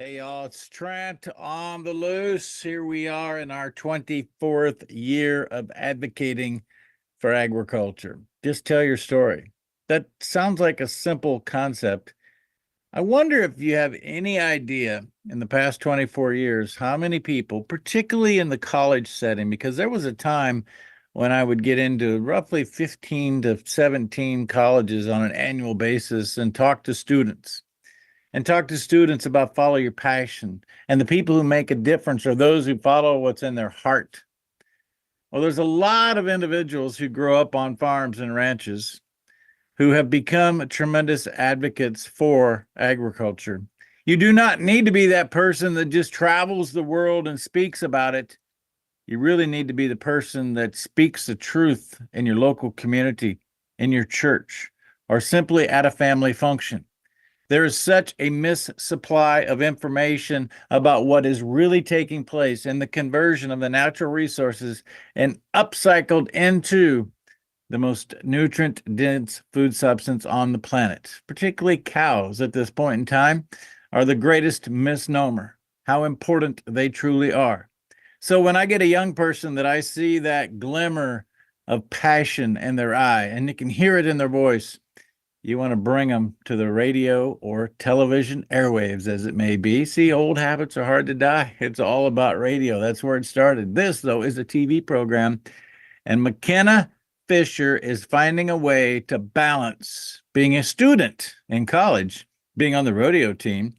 Hey, y'all, it's Trent on the Loos. Here we are in our 24th year of advocating for agriculture. Just tell your story. That sounds like a simple concept. I wonder if you have any idea in the past 24 years how many people, particularly in the college setting, because there was a time when I would get into roughly 15 to 17 colleges on an annual basis and talk to students about follow your passion. And the people who make a difference are those who follow what's in their heart. Well, there's a lot of individuals who grow up on farms and ranches who have become tremendous advocates for agriculture. You do not need to be that person that just travels the world and speaks about it. You really need to be the person that speaks the truth in your local community, in your church, or simply at a family function. There is such a missupply of information about what is really taking place in the conversion of the natural resources and upcycled into the most nutrient-dense food substance on the planet. Particularly cows at this point in time are the greatest misnomer, how important they truly are. So when I get a young person that I see that glimmer of passion in their eye, and you can hear it in their voice, you want to bring them to the radio or television airwaves, as it may be. See, old habits are hard to die. It's all about radio. That's where it started. This, though, is a TV program, and McKenna Fisher is finding a way to balance being a student in college, being on the rodeo team,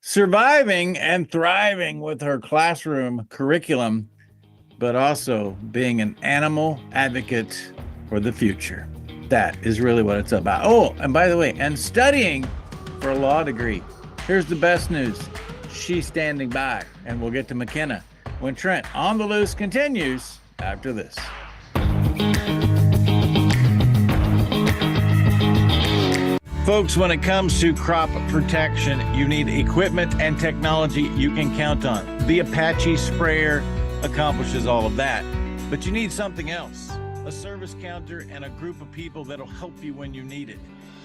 surviving and thriving with her classroom curriculum, but also being an animal advocate for the future. That is really what it's about. Oh, and by the way, and studying for a law degree. Here's the best news. She's standing by, and we'll get to McKenna when Trent on the Loose continues after this. Folks, when it comes to crop protection, you need equipment and technology you can count on. The Apache sprayer accomplishes all of that, but you need something else. A service counter and a group of people that'll help you when you need it.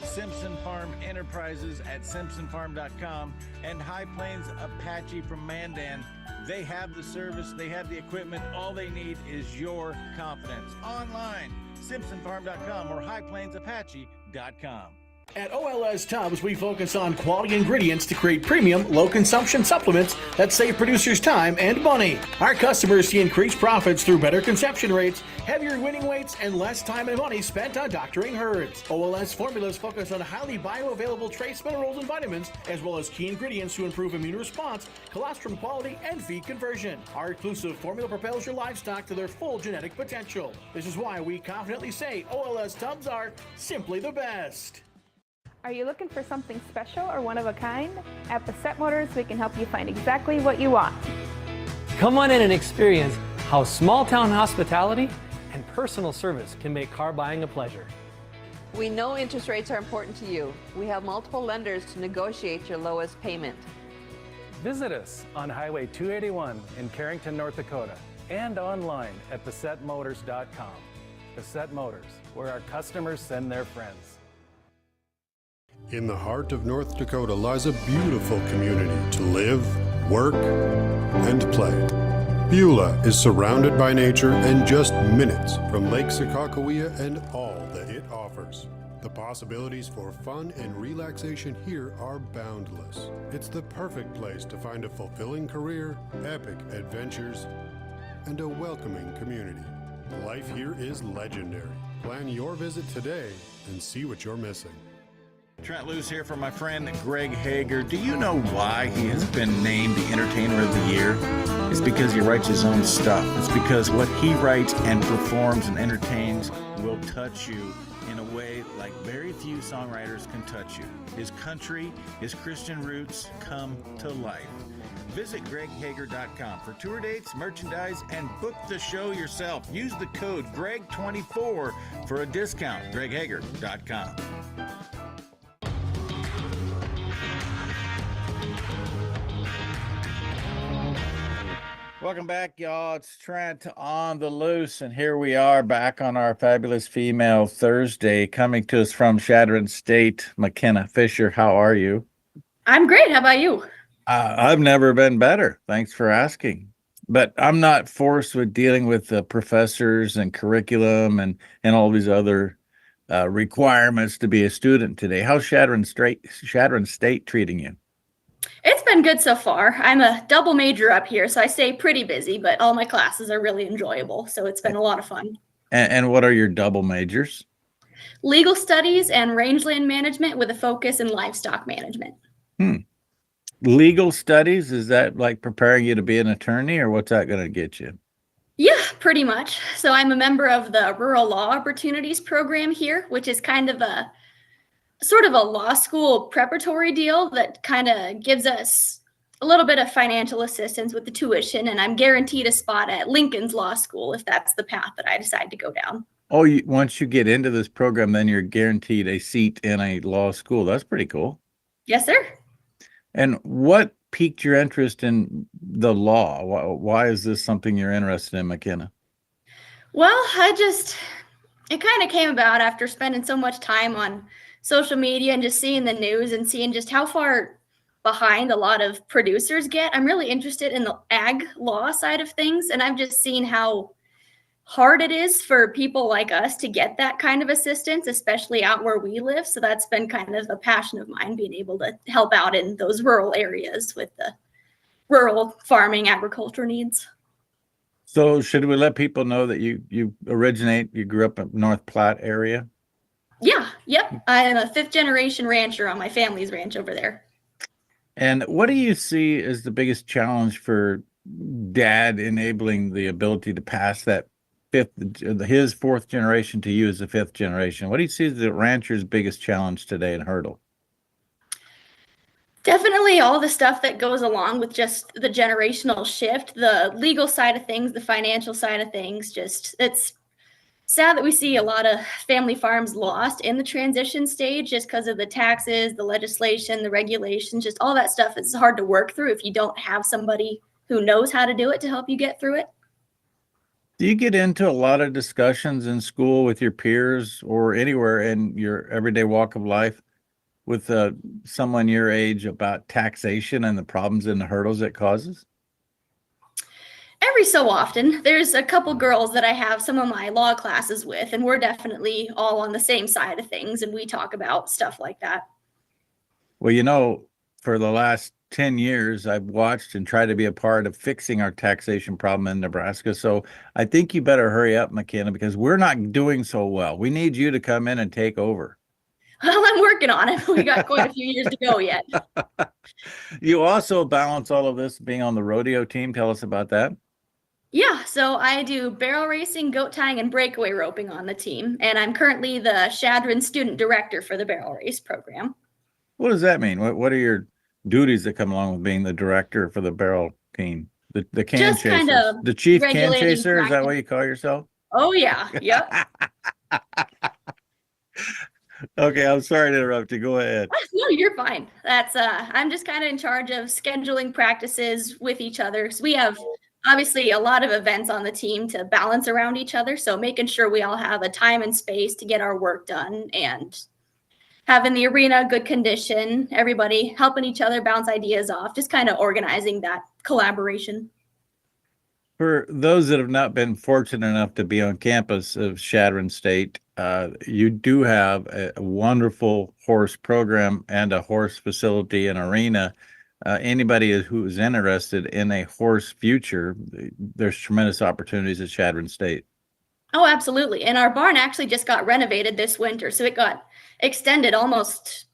Simpson Farm Enterprises at simpsonfarm.com and High Plains Apache from Mandan. They have the service, they have the equipment. All they need is your confidence. Online, simpsonfarm.com or highplainsapache.com. At OLS Tubs, we focus on quality ingredients to create premium, low-consumption supplements that save producers time and money. Our customers see increased profits through better conception rates, heavier winning weights, and less time and money spent on doctoring herds. OLS formulas focus on highly bioavailable trace minerals and vitamins, as well as key ingredients to improve immune response, colostrum quality, and feed conversion. Our exclusive formula propels your livestock to their full genetic potential. This is why we confidently say OLS Tubs are simply the best. Are you looking for something special or one of a kind? At Bassett Motors, we can help you find exactly what you want. Come on in and experience how small town hospitality and personal service can make car buying a pleasure. We know interest rates are important to you. We have multiple lenders to negotiate your lowest payment. Visit us on Highway 281 in Carrington, North Dakota, and online at BassettMotors.com. Bassett Motors, where our customers send their friends. In the heart of North Dakota lies a beautiful community to live, work, and play. Beulah is surrounded by nature and just minutes from Lake Sakakawea and all that it offers. The possibilities for fun and relaxation here are boundless. It's the perfect place to find a fulfilling career, epic adventures, and a welcoming community. Life here is legendary. Plan your visit today and see what you're missing. Trent Loos here for my friend Greg Hager. Do you know why he has been named the Entertainer of the Year? It's because he writes his own stuff. It's because what he writes and performs and entertains will touch you in a way like very few songwriters can touch you. His country, his Christian roots come to life. Visit greghager.com for tour dates, merchandise, and book the show yourself. Use the code GREG24 for a discount. greghager.com. Welcome back, y'all. It's Trent on the Loose, and here we are back on our Fabulous Female Thursday, coming to us from Chadron State. McKenna Fisher, how are you? I'm great. How about you? I've never been better. Thanks for asking. But I'm not forced with dealing with the professors and curriculum and all these other requirements to be a student today. How's Shadron State treating you? It's been good so far. I'm a double major up here, so I stay pretty busy, but all my classes are really enjoyable. So it's been a lot of fun. And what are your double majors? Legal studies and rangeland management with a focus in livestock management. Legal studies, is that like preparing you to be an attorney, or what's that going to get you? Yeah, pretty much. So I'm a member of the Rural Law Opportunities program here, which is kind of a sort of a law school preparatory deal that kind of gives us a little bit of financial assistance with the tuition, and I'm guaranteed a spot at Lincoln's Law School if that's the path that I decide to go down. Oh, once you get into this program, then you're guaranteed a seat in a law school. That's pretty cool. Yes, sir. And what piqued your interest in the law? Why is this something you're interested in, McKenna? Well, it kind of came about after spending so much time on social media and just seeing the news and seeing just how far behind a lot of producers get. I'm really interested in the ag law side of things, and I've just seen how hard it is for people like us to get that kind of assistance, especially out where we live. So that's been kind of a passion of mine, being able to help out in those rural areas with the rural farming agriculture needs. So should we let people know that you grew up in North Platte area? Yeah, yep. I am a 5th generation rancher on my family's ranch over there. And what do you see as the biggest challenge for Dad enabling the ability to pass that his 4th generation to you as the 5th generation? What do you see as the rancher's biggest challenge today in hurdle? Definitely all the stuff that goes along with just the generational shift, the legal side of things, the financial side of things. Just it's sad that we see a lot of family farms lost in the transition stage just because of the taxes, the legislation, the regulations, just all that stuff is hard to work through if you don't have somebody who knows how to do it to help you get through it. Do you get into a lot of discussions in school with your peers or anywhere in your everyday walk of life with someone your age about taxation and the problems and the hurdles it causes? Every so often, there's a couple girls that I have some of my law classes with, and we're definitely all on the same side of things, and we talk about stuff like that. Well, for the last 10 years, I've watched and tried to be a part of fixing our taxation problem in Nebraska. So I think you better hurry up, McKenna, because we're not doing so well. We need you to come in and take over. Well, I'm working on it. We got quite a few years to go yet. You also balance all of this being on the rodeo team. Tell us about that. Yeah, so I do barrel racing, goat tying, and breakaway roping on the team, and I'm currently the Shadron student director for the barrel race program. What does that mean? What are your duties that come along with being the director for the barrel team? The can Just chasers. kind of The chief can regulating chaser, is that practice. what you call yourself? Oh yeah, yep. Okay, I'm sorry to interrupt you. Go ahead. No, you're fine. That's I'm just kind of in charge of scheduling practices with each other. So we have obviously a lot of events on the team to balance around each other. So making sure we all have a time and space to get our work done and having the arena good condition, everybody helping each other bounce ideas off, just kind of organizing that collaboration. For those that have not been fortunate enough to be on campus of Shadron State, you do have a wonderful horse program and a horse facility and arena. Anybody who is interested in a horse future, there's tremendous opportunities at Shadron State. Oh, absolutely. And our barn actually just got renovated this winter, so it got extended almost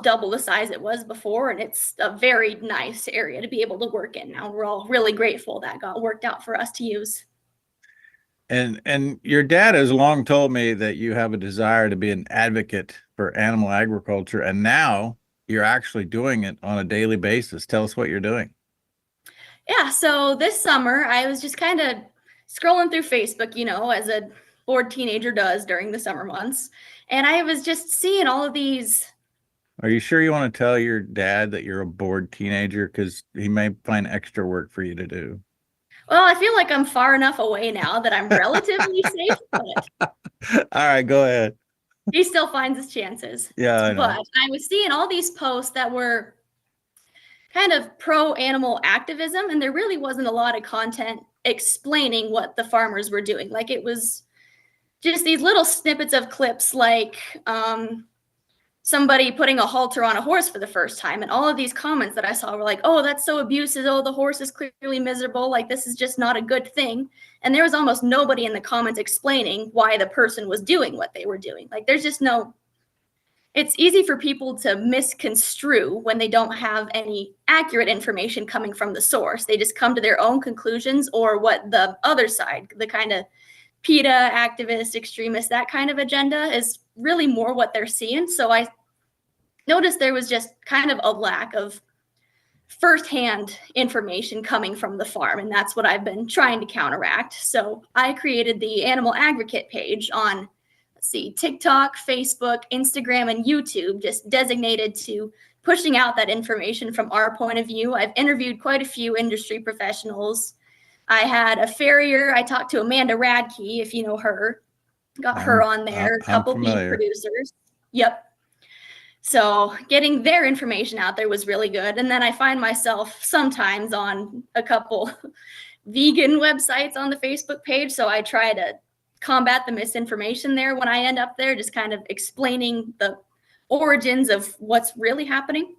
double the size it was before, and it's a very nice area to be able to work in now. We're all really grateful that got worked out for us to use. And your dad has long told me that you have a desire to be an advocate for animal agriculture, and now you're actually doing it on a daily basis. Tell us what you're doing. Yeah, so this summer I was just kind of scrolling through Facebook, as a bored teenager does during the summer months, and I was just seeing all of these. Are you sure you want to tell your dad that you're a bored teenager? Because he may find extra work for you to do. Well, I feel like I'm far enough away now that I'm relatively safe, but All right, go ahead. he still finds his chances. Yeah, I know. But I was seeing all these posts that were kind of pro-animal activism, and there really wasn't a lot of content explaining what the farmers were doing. Like, it was just these little snippets of clips, like somebody putting a halter on a horse for the first time, and all of these comments that I saw were like, oh, that's so abusive, oh, the horse is clearly miserable, like, this is just not a good thing. And there was almost nobody in the comments explaining why the person was doing what they were doing. Like, there's just no, it's easy for people to misconstrue when they don't have any accurate information coming from the source. They just come to their own conclusions, or what the other side, the kind of PETA activist, extremist, that kind of agenda is really more what they're seeing. So I noticed there was just kind of a lack of firsthand information coming from the farm, and that's what I've been trying to counteract. So I created the Animal Advocate page on, let's see, TikTok, Facebook, Instagram, and YouTube, just designated to pushing out that information from our point of view. I've interviewed quite a few industry professionals. I had a farrier. I talked to Amanda Radke, if you know her, got her on there, a couple beef producers. Yep. So getting their information out there was really good. And then I find myself sometimes on a couple vegan websites on the Facebook page. So I try to combat the misinformation there when I end up there, just kind of explaining the origins of what's really happening.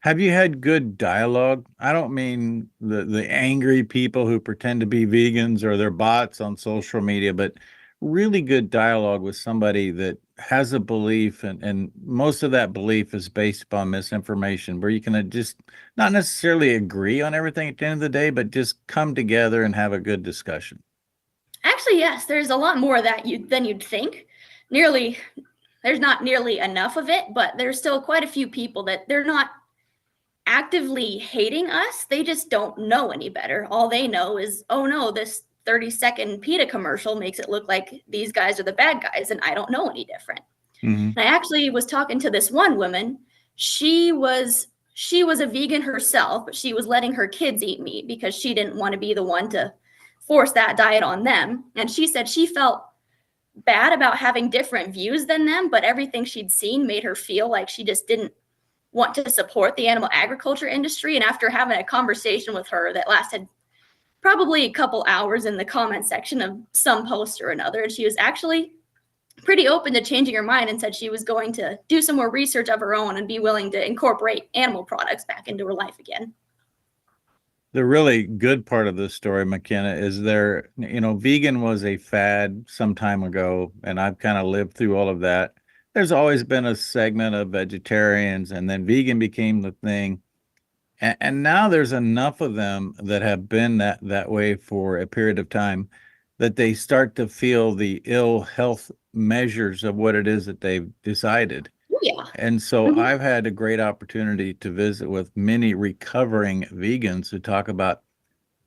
Have you had good dialogue? I don't mean the angry people who pretend to be vegans or they're bots on social media, but really good dialogue with somebody that has a belief, and most of that belief is based upon misinformation, where you can just not necessarily agree on everything at the end of the day, but just come together and have a good discussion. Actually, yes, there's a lot more than you'd think. There's not nearly enough of it, but there's still quite a few people that they're not actively hating us. They just don't know any better. All they know is, oh no, this 30-second PETA commercial makes it look like these guys are the bad guys, and I don't know any different. Mm-hmm. And I actually was talking to this one woman. She was a vegan herself, but she was letting her kids eat meat because she didn't want to be the one to force that diet on them. And she said she felt bad about having different views than them, but everything she'd seen made her feel like she just didn't want to support the animal agriculture industry. And after having a conversation with her that lasted probably a couple hours in the comment section of some post or another, and she was actually pretty open to changing her mind and said she was going to do some more research of her own and be willing to incorporate animal products back into her life again. The really good part of this story, McKenna, is vegan was a fad some time ago, and I've kind of lived through all of that. There's always been a segment of vegetarians, and then vegan became the thing. And now there's enough of them that have been that way for a period of time that they start to feel the ill health measures of what it is that they've decided. Yeah. And so I've had a great opportunity to visit with many recovering vegans who talk about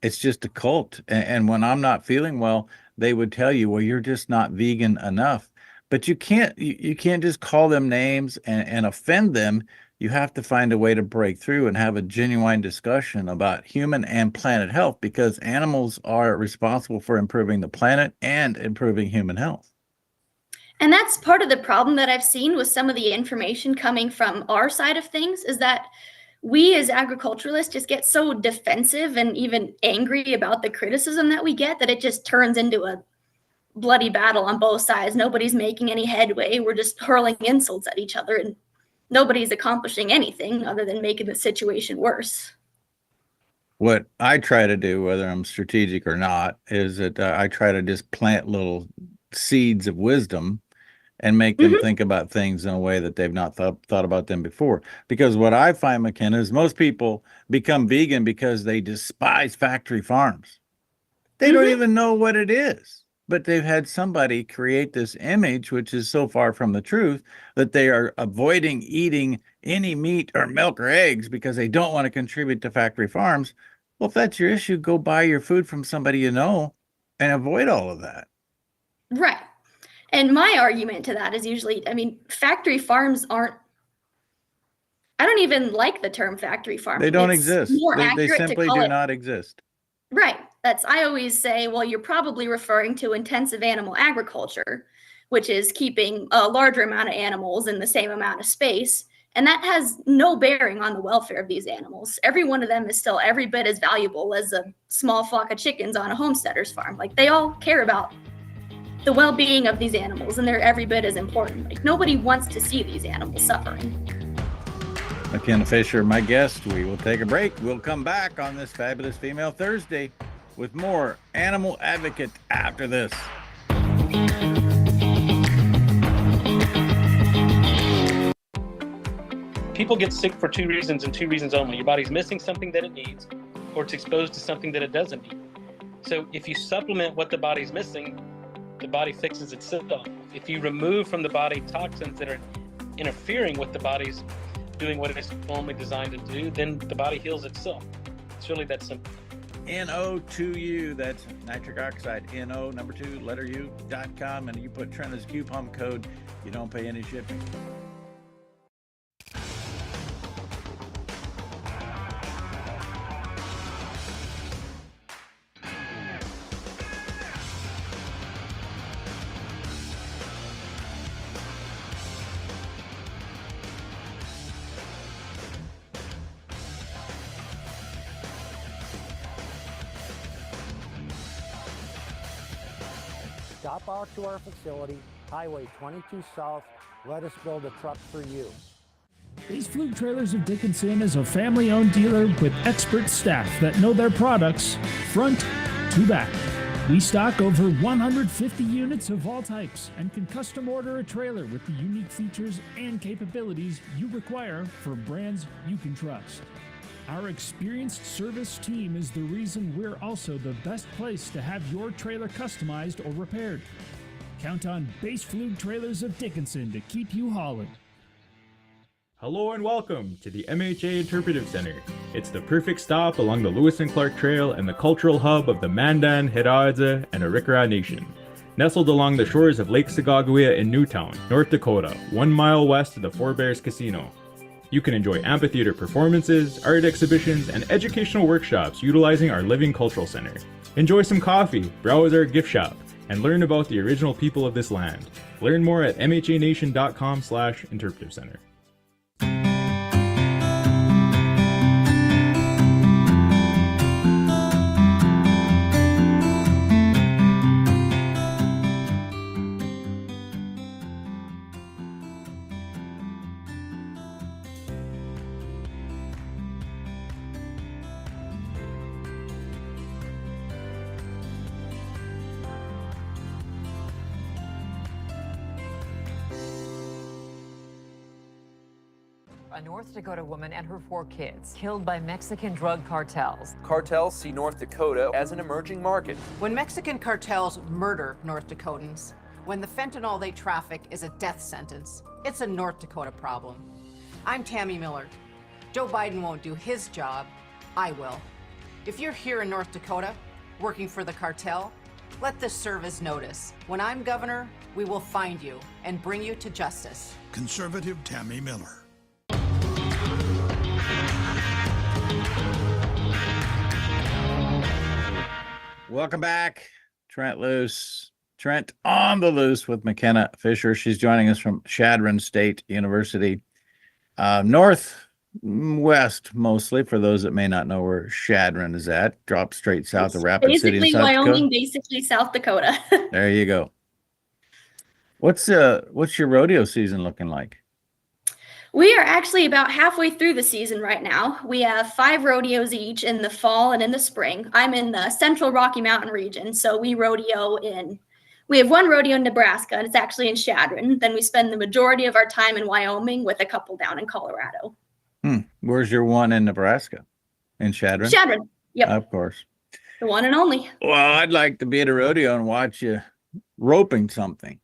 it's just a cult. And when I'm not feeling well, they would tell you, well, you're just not vegan enough. But you can't just call them names and offend them. You have to find a way to break through and have a genuine discussion about human and planet health, because animals are responsible for improving the planet and improving human health. And that's part of the problem that I've seen with some of the information coming from our side of things, is that we as agriculturalists just get so defensive and even angry about the criticism that we get that it just turns into a bloody battle on both sides. Nobody's making any headway. We're just hurling insults at each other, and nobody's accomplishing anything other than making the situation worse. What I try to do, whether I'm strategic or not, is that I try to just plant little seeds of wisdom and make them think about things in a way that they've not thought about them before. Because what I find, McKenna, is most people become vegan because they despise factory farms. They don't even know what it is, but they've had somebody create this image, which is so far from the truth, that they are avoiding eating any meat or milk or eggs because they don't want to contribute to factory farms. Well, if that's your issue, go buy your food from somebody you know and avoid all of that. Right. And my argument to that is usually, factory farms I don't even like the term factory farm. They don't exist. They simply do not exist. Right. I always say, well, you're probably referring to intensive animal agriculture, which is keeping a larger amount of animals in the same amount of space, And that has no bearing on the welfare of these animals. Every one of them is still every bit as valuable as a small flock of chickens on a homesteader's farm. Like, they all care about the well-being of these animals, and they're every bit as important. Like, nobody wants to see these animals suffering. McKenna Fisher, my guest. We will take a break. We'll come back on this Fabulous Female Thursday with more Animal Advocate after this. People get sick for two reasons and two reasons only. Your body's missing something that it needs, or it's exposed to something that it doesn't need. So if you supplement what the body's missing, the body fixes itself. If you remove from the body toxins that are interfering with the body's doing what it's normally designed to do, then the body heals itself. It's really that simple. NO2U, that's nitric oxide, NO2U.com, and you put Trent as coupon code, you don't pay any shipping. Stop out to our facility, Highway 22 South. Let us build a truck for you. Base Fluke Trailers of Dickinson is a family-owned dealer with expert staff that know their products front to back. We stock over 150 units of all types and can custom order a trailer with the unique features and capabilities you require for brands you can trust. Our experienced service team is the reason we're also the best place to have your trailer customized or repaired. Count on Base Fluke Trailers of Dickinson to keep you hauling. Hello and welcome to the MHA Interpretive Center. It's the perfect stop along the Lewis and Clark Trail and the cultural hub of the Mandan, Hiraadza, and Arikara Nation. Nestled along the shores of Lake Sagaguia in Newtown, North Dakota, 1 mile west of the Four Bears Casino. You can enjoy amphitheater performances, art exhibitions, and educational workshops utilizing our Living Cultural Center. Enjoy some coffee, browse our gift shop, and learn about the original people of this land. Learn more at mhanation.com/interpretive center. A North Dakota woman and her 4 kids killed by Mexican drug cartels. Cartels see North Dakota as an emerging market. When Mexican cartels murder North Dakotans, when the fentanyl they traffic is a death sentence, it's a North Dakota problem. I'm Tammy Miller. Joe Biden won't do his job, I will. If you're here in North Dakota, working for the cartel, let this serve as notice. When I'm governor, we will find you and bring you to justice. Conservative Tammy Miller. Welcome back, Trent Loos. Trent on the Loose with McKenna Fisher. She's joining us from Chadron State University, northwest mostly. For those that may not know where Chadron is at, drop straight south of Rapid City, basically South Wyoming, Dakota. basically South Dakota. There you go. What's your rodeo season looking like? We are actually about halfway through the season right now. We have 5 rodeos each in the fall and in the spring. I'm in the Central Rocky Mountain region, so we have 1 rodeo in Nebraska, and it's actually in Chadron. Then we spend the majority of our time in Wyoming with a couple down in Colorado. Where's your one in Nebraska? In Chadron? Chadron, yep. Of course. The one and only. Well, I'd like to be at a rodeo and watch you roping something.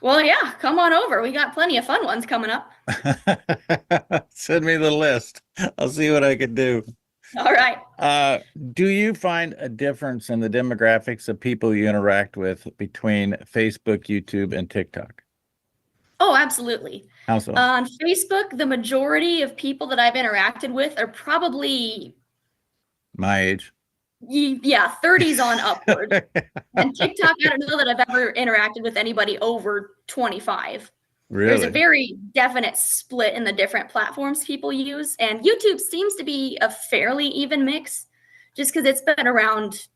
Well, yeah, come on over. We got plenty of fun ones coming up. Send me the list. I'll see what I can do. All right. Do you find a difference in the demographics of people you interact with between Facebook, YouTube, and TikTok? Oh, absolutely. How so? On Facebook, the majority of people that I've interacted with are probably My age. 30s on upward. And TikTok, I don't know that I've ever interacted with anybody over 25. There's a Really? very definite split in the different platforms people use, and YouTube seems to be a fairly even mix, just because it's been around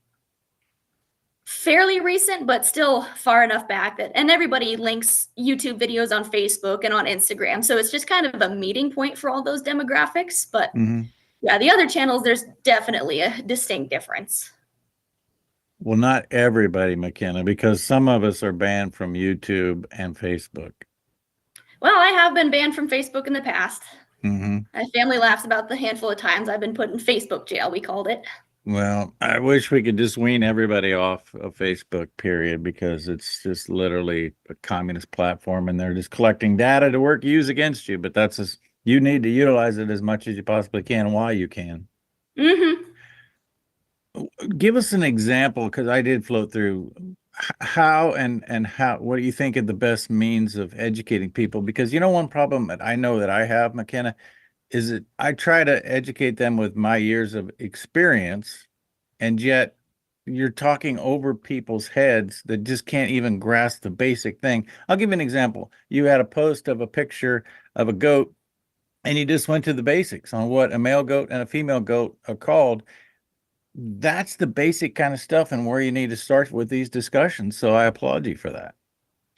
fairly recent, but still far enough back that, and everybody links YouTube videos on Facebook and on Instagram. So it's just kind of a meeting point for all those demographics. But yeah, the other channels, there's definitely a distinct difference. Well, not everybody, McKenna, because some of us are banned from YouTube and Facebook. Well, I have been banned from Facebook in the past. Mm-hmm. My family laughs about the handful of times I've been put in Facebook jail, we called it. Well, I wish we could just wean everybody off of Facebook, period, because it's just literally a communist platform and they're just collecting data to use against you. But that's just, you need to utilize it as much as you possibly can while you can. Mm-hmm. Give us an example, because I did float through how and how, what do you think are the best means of educating people? Because, you know, one problem that I know that I have, McKenna, is that I try to educate them with my years of experience, and yet you're talking over people's heads that just can't even grasp the basic thing. I'll give you an example. You had a post of a picture of a goat, and you just went to the basics on what a male goat and a female goat are called. That's the basic kind of stuff and where you need to start with these discussions. So I applaud you for that.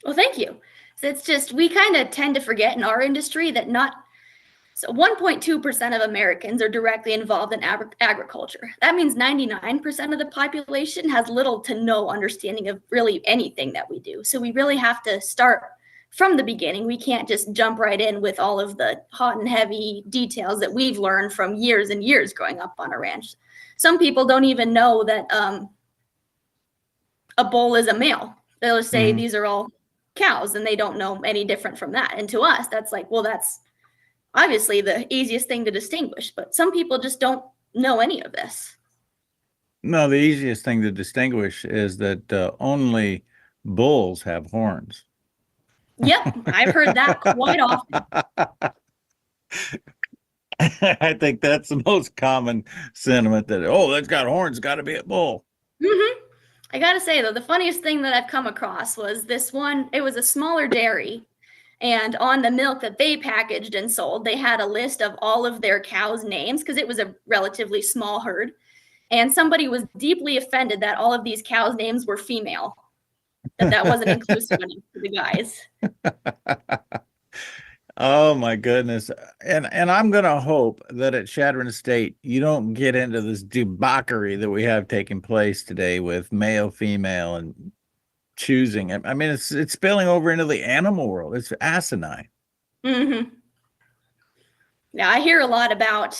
Well, thank you. So it's just, we kind of tend to forget in our industry that 1.2% of Americans are directly involved in agriculture. That means 99% of the population has little to no understanding of really anything that we do. So we really have to start from the beginning. We can't just jump right in with all of the hot and heavy details that we've learned from years and years growing up on a ranch. Some people don't even know that a bull is a male. They'll just say these are all cows, and they don't know any different from that. And to us, that's like, well, that's obviously the easiest thing to distinguish, but some people just don't know any of this. No, the easiest thing to distinguish is that only bulls have horns. Yep, I've heard that quite often. I think that's the most common sentiment, that, oh, that's got horns, got to be a bull. I gotta say, though, the funniest thing that I've come across was this one. It was a smaller dairy, and on the milk that they packaged and sold, they had a list of all of their cows' names, because it was a relatively small herd. And somebody was deeply offended that all of these cows' names were female, that wasn't inclusive enough for the guys. Oh my goodness. And I'm going to hope that at Chadron Estate, you don't get into this debauchery that we have taking place today with male, female, and choosing. I mean, it's spilling over into the animal world. It's asinine. Yeah, I hear a lot about,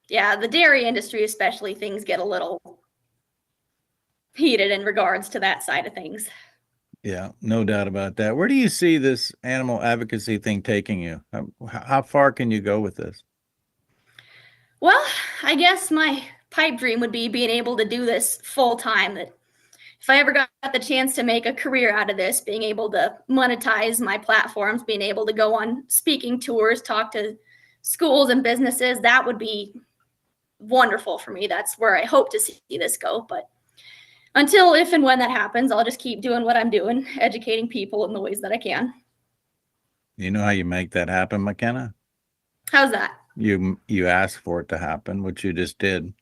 the dairy industry, especially, things get a little heated in regards to that side of things. Yeah, no doubt about that. Where do you see this animal advocacy thing taking you? How far can you go with this? Well, I guess my pipe dream would be being able to do this full time. That if I ever got the chance to make a career out of this, being able to monetize my platforms, being able to go on speaking tours, talk to schools and businesses, that would be wonderful for me. That's where I hope to see this go. But until, if and when that happens, I'll just keep doing what I'm doing, educating people in the ways that I can. You know how you make that happen, McKenna? How's that? You ask for it to happen, which you just did.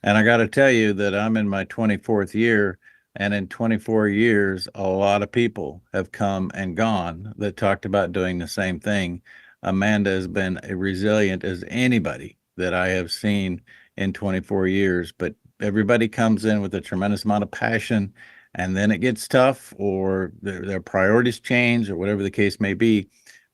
And I got to tell you that I'm in my 24th year, and in 24 years, a lot of people have come and gone that talked about doing the same thing. Amanda has been as resilient as anybody that I have seen in 24 years, but everybody comes in with a tremendous amount of passion, and then it gets tough, or their priorities change, or whatever the case may be.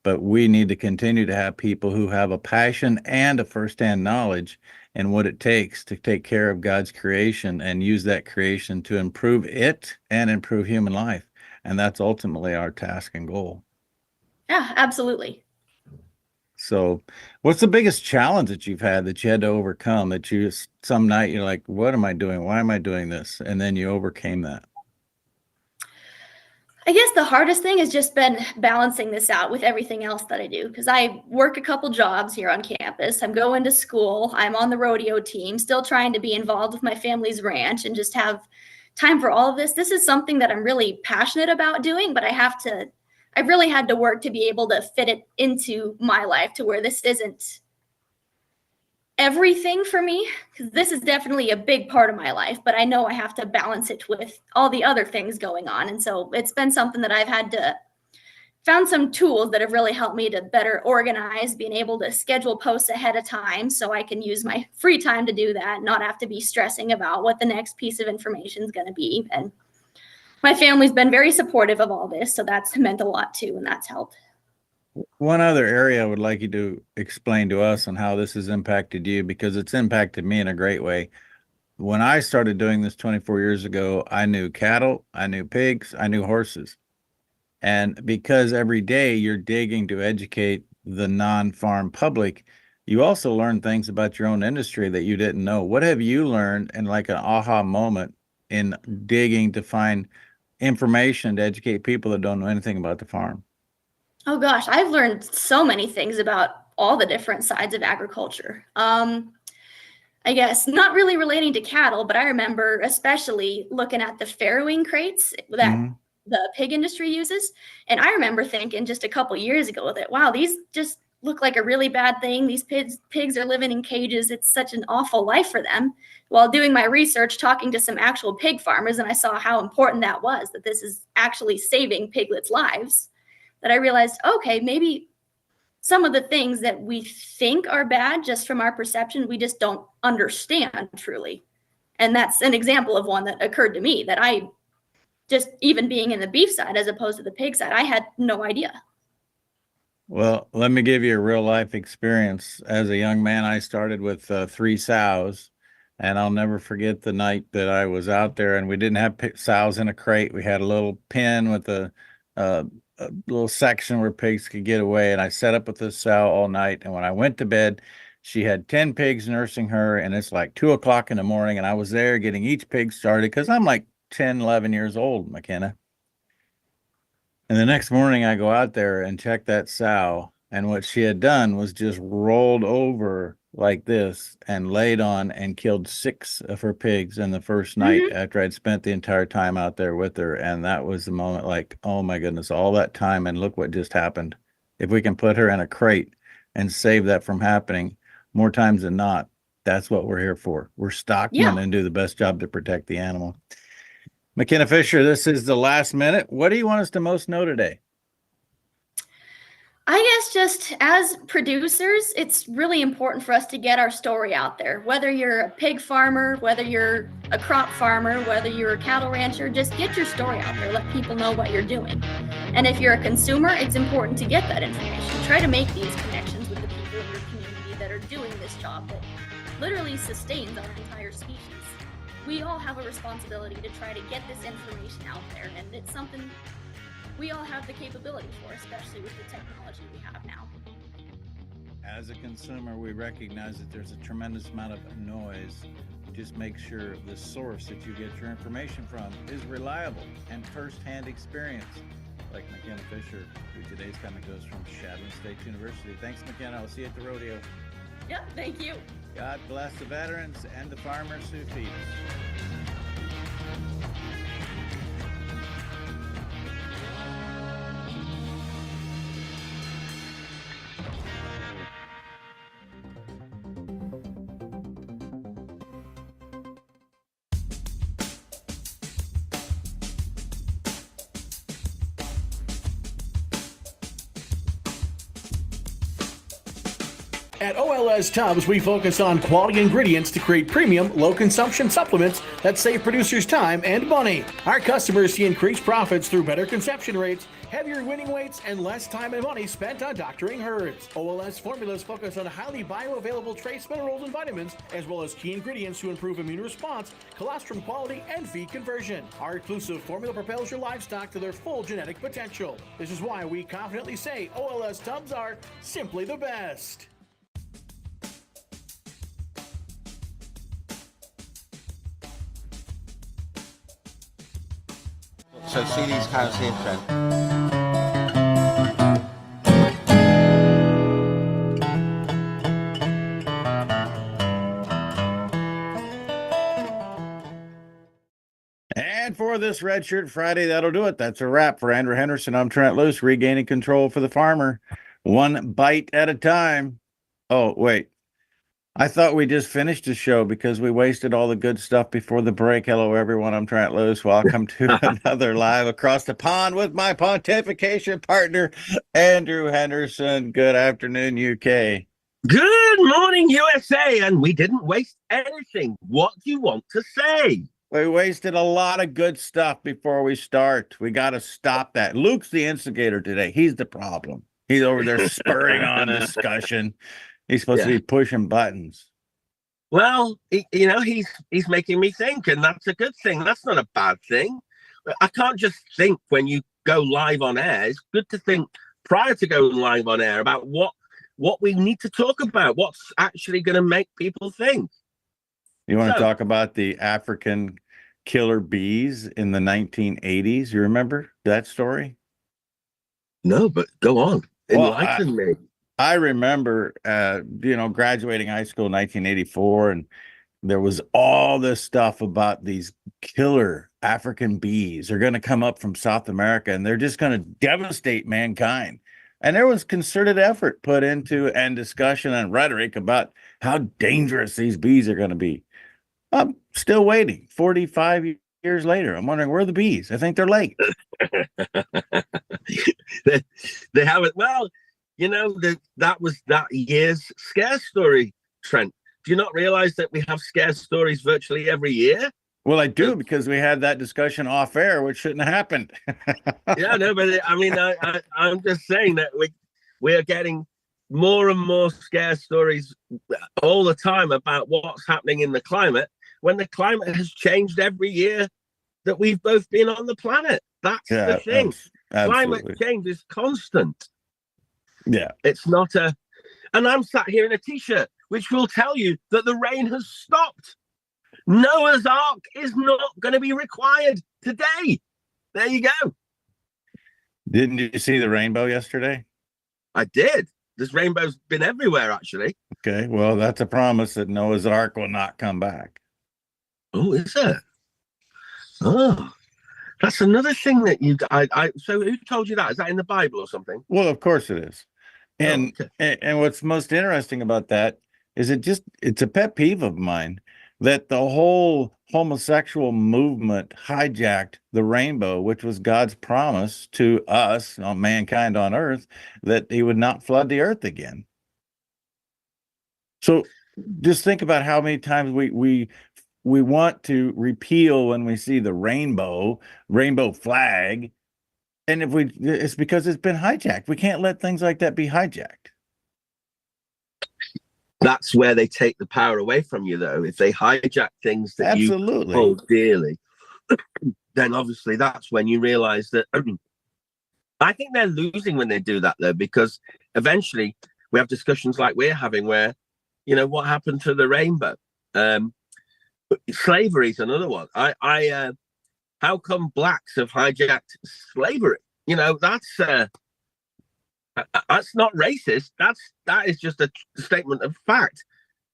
But we need to continue to have people who have a passion and a firsthand knowledge in what it takes to take care of God's creation and use that creation to improve it and improve human life. And that's ultimately our task and goal. Yeah, absolutely. So what's the biggest challenge that you've had that you had to overcome, that you just, some night you're like, what am I doing? Why am I doing this? And then you overcame that? I guess the hardest thing has just been balancing this out with everything else that I do, because I work a couple jobs here on campus. I'm going to school. I'm on the rodeo team, still trying to be involved with my family's ranch and just have time for all of this. This is something that I'm really passionate about doing, but I have to I've really had to work to be able to fit it into my life to where this isn't everything for me, because this is definitely a big part of my life, but I know I have to balance it with all the other things going on. And so it's been something that I've had to found some tools that have really helped me to better organize, being able to schedule posts ahead of time so I can use my free time to do that, not have to be stressing about what the next piece of information is going to be. And my family's been very supportive of all this, so that's meant a lot too, and that's helped. One other area I would like you to explain to us on how this has impacted you, because it's impacted me in a great way. When I started doing this 24 years ago, I knew cattle, I knew pigs, I knew horses. And because every day you're digging to educate the non-farm public, you also learn things about your own industry that you didn't know. What have you learned in like an aha moment in digging to find information to educate people that don't know anything about the farm? Oh gosh, I've learned so many things about all the different sides of agriculture. I guess not really relating to cattle, but I remember especially looking at the farrowing crates that the pig industry uses. And I remember thinking just a couple years ago that, wow, these just look like a really bad thing. These pigs are living in cages. It's such an awful life for them. While doing my research, talking to some actual pig farmers, and I saw how important that was, that this is actually saving piglets' lives, that I realized, okay, maybe some of the things that we think are bad just from our perception, we just don't understand truly. And that's an example of one that occurred to me, that I just, even being in the beef side as opposed to the pig side, I had no idea. Well, let me give you a real life experience. As a young man, I started with 3 sows, and I'll never forget the night that I was out there and we didn't have sows in a crate. We had a little pen with a little section where pigs could get away. And I sat up with this sow all night. And when I went to bed, she had 10 pigs nursing her. And it's like 2 o'clock in the morning. And I was there getting each pig started because I'm like 10, 11 years old, McKenna. And the next morning I go out there and check that sow. And what she had done was just rolled over like this and laid on and killed 6 of her pigs in the first night after I'd spent the entire time out there with her. And that was the moment, like, oh my goodness, all that time, and look what just happened. If we can put her in a crate and save that from happening more times than not, that's what we're here for. We're stockmen and do the best job to protect the animal. McKenna Fisher, this is the last minute. What do you want us to most know today? I guess just as producers, it's really important for us to get our story out there. Whether you're a pig farmer, whether you're a crop farmer, whether you're a cattle rancher, just get your story out there. Let people know what you're doing. And if you're a consumer, it's important to get that information. Try to make these connections with the people in your community that are doing this job that literally sustains our entire species. We all have a responsibility to try to get this information out there, and it's something we all have the capability for, especially with the technology we have now. As a consumer, we recognize that there's a tremendous amount of noise. Just make sure the source that you get your information from is reliable and first-hand experience. Like McKenna Fisher, who today's comment goes from Shadman State University. Thanks, McKenna. I'll see you at the rodeo. Yep, thank you. God bless the veterans and the farmers who feed us. At OLS Tubs, we focus on quality ingredients to create premium, low-consumption supplements that save producers time and money. Our customers see increased profits through better conception rates, heavier winning weights, and less time and money spent on doctoring herds. OLS formulas focus on highly bioavailable trace minerals and vitamins, as well as key ingredients to improve immune response, colostrum quality, and feed conversion. Our exclusive formula propels your livestock to their full genetic potential. This is why we confidently say OLS Tubs are simply the best. So see these cows here, Trent. And for this Red Shirt Friday, that'll do it. That's a wrap for Andrew Henderson. I'm Trent Loos, regaining control for the farmer, one bite at a time. Oh, wait. I thought we just finished the show because we wasted all the good stuff before the break. Hello, everyone. I'm Trent Loos. Welcome to another Live Across the Pond with my pontification partner, Andrew Henderson. Good afternoon, UK. Good morning, USA. And we didn't waste anything. What do you want to say? We wasted a lot of good stuff before we start. We got to stop that. Luke's the instigator today. He's the problem. He's over there spurring on discussion. He's supposed to be pushing buttons. Well, he's making me think, and that's a good thing. That's not a bad thing. I can't just think when you go live on air. It's good to think prior to going live on air about what we need to talk about, what's actually going to make people think. You want to talk about the African killer bees in the 1980s? You remember that story? No, but go on. Enlighten me. I remember, graduating high school in 1984, and there was all this stuff about these killer African bees. They're going to come up from South America, and they're just going to devastate mankind. And there was concerted effort put into and discussion and rhetoric about how dangerous these bees are going to be. I'm still waiting 45 years later. I'm wondering, where are the bees? I think they're late. They haven't. Well, that was that year's scare story, Trent. Do you not realize that we have scare stories virtually every year? Well, I do, because we had that discussion off air, which shouldn't have happened. Yeah, no, but I mean, I'm just saying that we are getting more and more scare stories all the time about what's happening in the climate, when the climate has changed every year that we've both been on the planet. That's the thing. Climate change is constant. Yeah. It's not and I'm sat here in a t-shirt, which will tell you that the rain has stopped. Noah's Ark is not going to be required today. There you go. Didn't you see the rainbow yesterday? I did. This rainbow's been everywhere, actually. Okay, well, that's a promise that Noah's Ark will not come back. Oh, is it? Oh, that's another thing that so who told you that? Is that in the Bible or something? Well, of course it is. And and what's most interesting about that is it's a pet peeve of mine that the whole homosexual movement hijacked the rainbow, which was God's promise to us, mankind on earth, that he would not flood the earth again. So just think about how many times we want to repeal when we see the rainbow flag. And it's because it's been hijacked. We can't let things like that be hijacked. That's where they take the power away from you, though. If they hijack things that you hold dearly, then obviously that's when you realize that. I think they're losing when they do that, though, because eventually we have discussions like we're having where, what happened to the rainbow? Slavery is another one. How come blacks have hijacked slavery? That's not racist. That is just a statement of fact.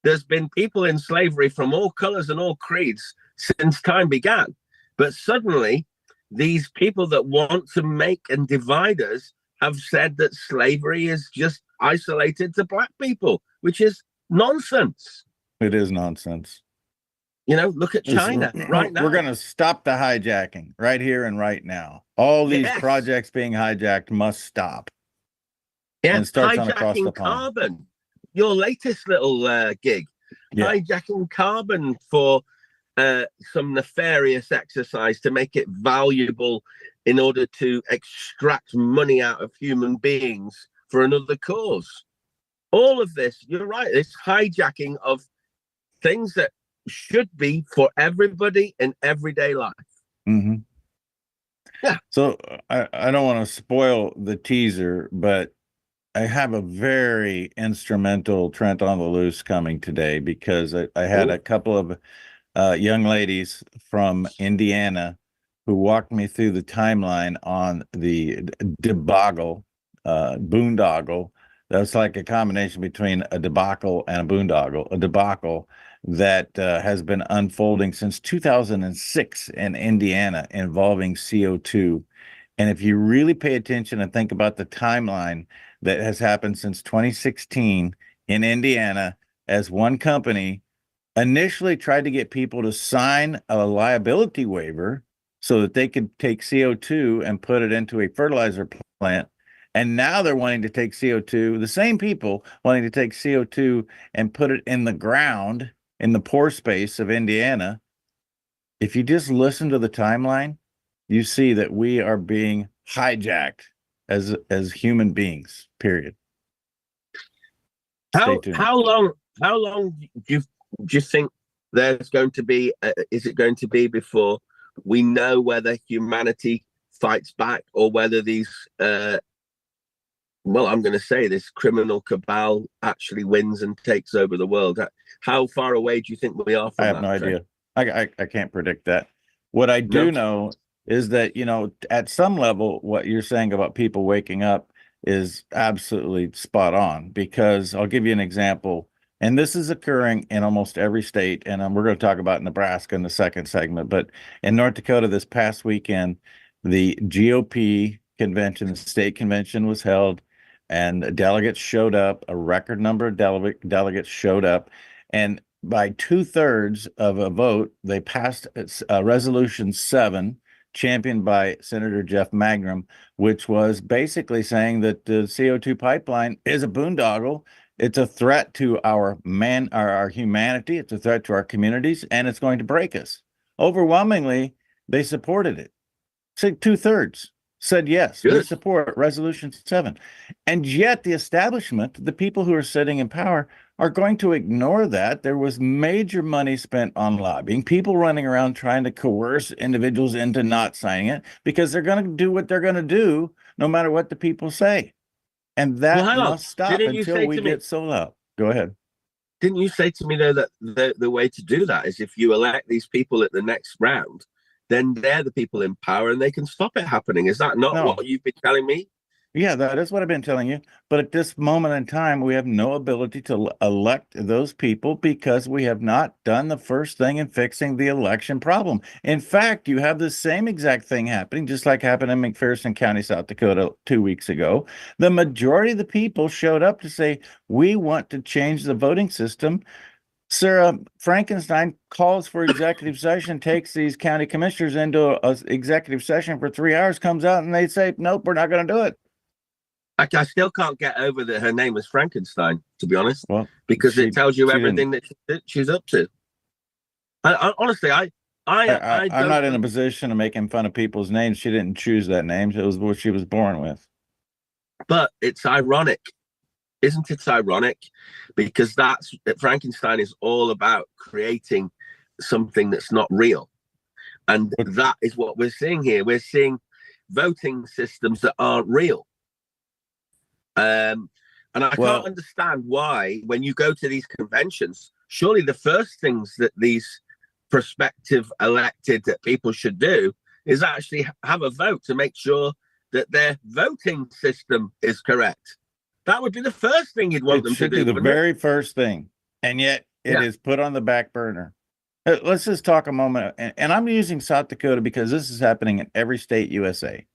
There's been people in slavery from all colors and all creeds since time began. But suddenly, these people that want to make and divide us have said that slavery is just isolated to black people, which is nonsense. It is nonsense. Look at China right now. We're going to stop the hijacking right here and right now. All these projects being hijacked must stop. Yeah, and starts on across the pond. Carbon, your latest little gig. Yeah. Hijacking carbon for some nefarious exercise to make it valuable in order to extract money out of human beings for another cause. All of this, you're right, it's hijacking of things that should be for everybody in everyday life. Mm-hmm. Yeah. So I don't want to spoil the teaser, but I have a very instrumental Trent on the Loose coming today, because I had a couple of young ladies from Indiana who walked me through the timeline on the debacle, boondoggle. That's like a combination between a debacle and a boondoggle. A debacle that has been unfolding since 2006 in Indiana involving CO2. And if you really pay attention and think about the timeline that has happened since 2016 in Indiana, as one company initially tried to get people to sign a liability waiver so that they could take CO2 and put it into a fertilizer plant. And now they're wanting to take CO2, the same people wanting to take CO2 and put it in the ground in the pore space of Indiana. If you just listen to the timeline, you see that we are being hijacked as human beings, period. Stay tuned. How long do you think there's going to be? Is it going to be before we know whether humanity fights back or whether these? Well, I'm going to say this criminal cabal actually wins and takes over the world. How far away do you think we are from that? I have no idea. I can't predict that. What I do know is that, you know, at some level, what you're saying about people waking up is absolutely spot on, because I'll give you an example. And this is occurring in almost every state. And we're going to talk about Nebraska in the second segment. But in North Dakota this past weekend, the GOP convention, the state convention was held, and delegates showed up. A record number of delegates showed up. And by 2/3 of a vote, they passed Resolution 7, championed by Senator Jeff Magrum, which was basically saying that the CO2 pipeline is a boondoggle. It's a threat to our humanity. It's a threat to our communities, and it's going to break us. Overwhelmingly, they supported it. So 2/3 said yes, they support Resolution 7. And yet the establishment, the people who are sitting in power, are going to ignore that. There was major money spent on lobbying, people running around trying to coerce individuals into not signing it, because they're going to do what they're going to do no matter what the people say. And that must stop until we get sold out. Go ahead. Didn't you say to me, though, that the way to do that is if you elect these people at the next round, then they're the people in power and they can stop it happening? Is that not what you've been telling me? Yeah, that is what I've been telling you. But at this moment in time, we have no ability to elect those people because we have not done the first thing in fixing the election problem. In fact, you have the same exact thing happening, just like happened in McPherson County, South Dakota 2 weeks ago. The majority of the people showed up to say, we want to change the voting system. Sarah Frankenstein calls for executive session, takes these county commissioners into an executive session for 3 hours, comes out and they say, nope, we're not going to do it. I still can't get over that her name was Frankenstein, to be honest, because it tells you everything that she's up to. Honestly, I'm not in a position of making fun of people's names. She didn't choose that name. It was what she was born with. But it's ironic. Isn't it ironic? Because Frankenstein is all about creating something that's not real. And that is what we're seeing here. We're seeing voting systems that aren't real. And I can't understand why, when you go to these conventions, surely the first things that these prospective elected people should do is actually have a vote to make sure that their voting system is correct. That would be the first thing you'd want them to do. It should be the very first thing. And yet it is put on the back burner. Let's just talk a moment. And I'm using South Dakota because this is happening in every state USA.